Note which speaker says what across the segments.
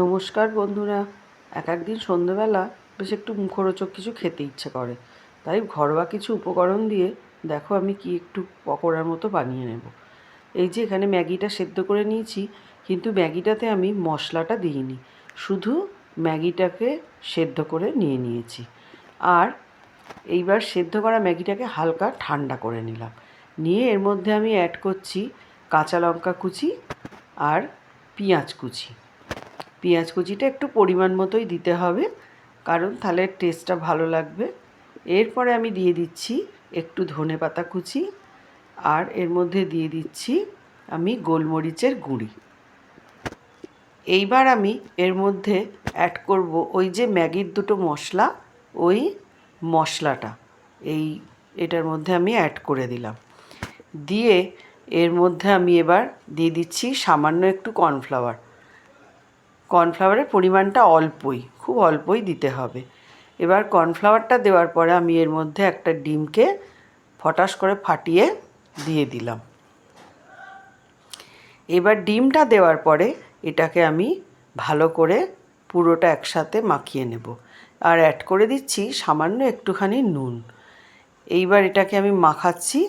Speaker 1: নমস্কার বন্ধুরা। একদিন সন্ধ্যেবেলা বেশ একটু মুখরোচক কিছু খেতে ইচ্ছে করে, তাই ঘরোয়া কিছু উপকরণ দিয়ে দেখো আমি কি একটু পকোড়ার মতো বানিয়ে নেব। এই যে এখানে ম্যাগিটা সেদ্ধ করে নিয়েছি, কিন্তু ম্যাগিটাতে আমি মশলাটা দিইনি, শুধু ম্যাগিটাকে সেদ্ধ করে নিয়ে নিয়েছি। আর এইবার সেদ্ধ করা ম্যাগিটাকে হালকা ঠান্ডা করে নিলাম, নিয়ে এর মধ্যে আমি অ্যাড করছি কাঁচা লঙ্কা কুচি আর পেঁয়াজ কুচি। পেঁয়াজ কুচিটা একটু পরিমাণ মতোই দিতে হবে, কারণ তাহলে টেস্টটা ভালো লাগবে। এরপরে আমি দিয়ে দিচ্ছি একটু ধনেপাতা কুচি, আর এর মধ্যে দিয়ে দিচ্ছি আমি গোলমরিচের গুঁড়ি। এইবার আমি এর মধ্যে অ্যাড করব ওই যে ম্যাগির দুটো মশলা, ওই মশলাটা এটার মধ্যে আমি অ্যাড করে দিলাম। দিয়ে এর মধ্যে আমি এবার দিয়ে দিচ্ছি সামান্য একটু কর্নফ্লাওয়ার। কর্নফ্লাওয়ারের পরিমাণটা অল্পই, খুব অল্পই দিতে হবে। এবার কর্নফ্লাওয়ারটা দেওয়ার পরে আমি এর মধ্যে একটা ডিমকে ফটাস করে ফাটিয়ে দিয়ে দিলাম। এবার ডিমটা দেওয়ার পরে এটাকে আমি ভালো করে পুরোটা একসাথে মাখিয়ে নেব, আর অ্যাড করে দিচ্ছি সামান্য একটুখানি নুন। এইবার এটাকে আমি মাখাচ্ছি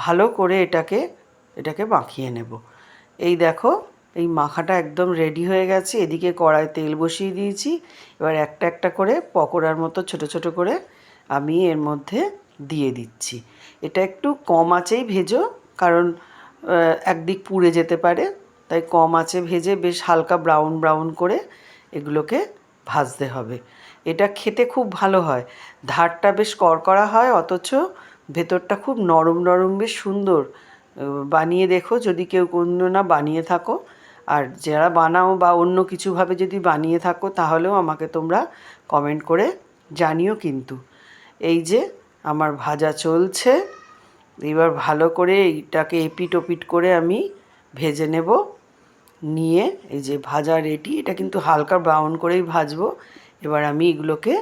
Speaker 1: ভালো করে, এটাকে মাখিয়ে নেব। এই দেখো, এই মাখাটা একদম রেডি হয়ে গেছে। এদিকে কড়াই তেল বসিয়ে দিয়েছি। এবার একটা একটা করে পকোড়ার মতো ছোট ছোট করে আমি এর মধ্যে দিয়ে দিচ্ছি। এটা একটু কম আঁচেই ভেজো, কারণ একদিক পুড়ে যেতে পারে, তাই কম আঁচে ভেজে বেশ হালকা ব্রাউন ব্রাউন করে এগুলোকে ভাজতে হবে। এটা খেতে খুব ভালো হয়, ধারটা বেশ কড়কড়া হয়, অথচ ভেতরটা খুব নরম নরম, বেশ সুন্দর। বানিয়ে দেখো যদি কেউ কোনো না বানিয়ে থাকো, আর যারা বানাও বা অন্য কিছুভাবে যদি বানিয়ে থাকো তাহলেও আমাকে তোমরা কমেন্ট করে জানিও কিন্তু। এই যে আমার ভাজা চলছে, এবার ভালো করে এইটাকে এপিট ওপিট করে আমি ভেজে নেব। নিয়ে এই যে ভাজা রেডি, এটা কিন্তু হালকা ব্রাউন করেই ভাজবো। এবার আমি এগুলোকে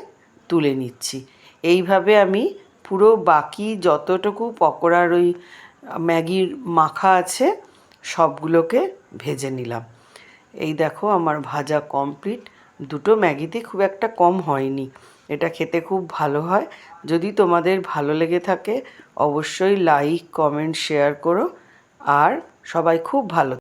Speaker 1: তুলে নিচ্ছি। এইভাবে আমি পুরো বাকি যতটুকু পকোড়ার ওই ম্যাগির মাখা আছে সবগুলোকে ভেজে নিলাম। এই দেখো আমার ভাজা কমপ্লিট। দুটো ম্যাগিতে খুব একটা কম হয়নি, এটা খেতে খুব ভালো হয়। যদি তোমাদের ভালো লেগে থাকে অবশ্যই লাইক কমেন্ট শেয়ার করো, আর সবাই খুব ভালো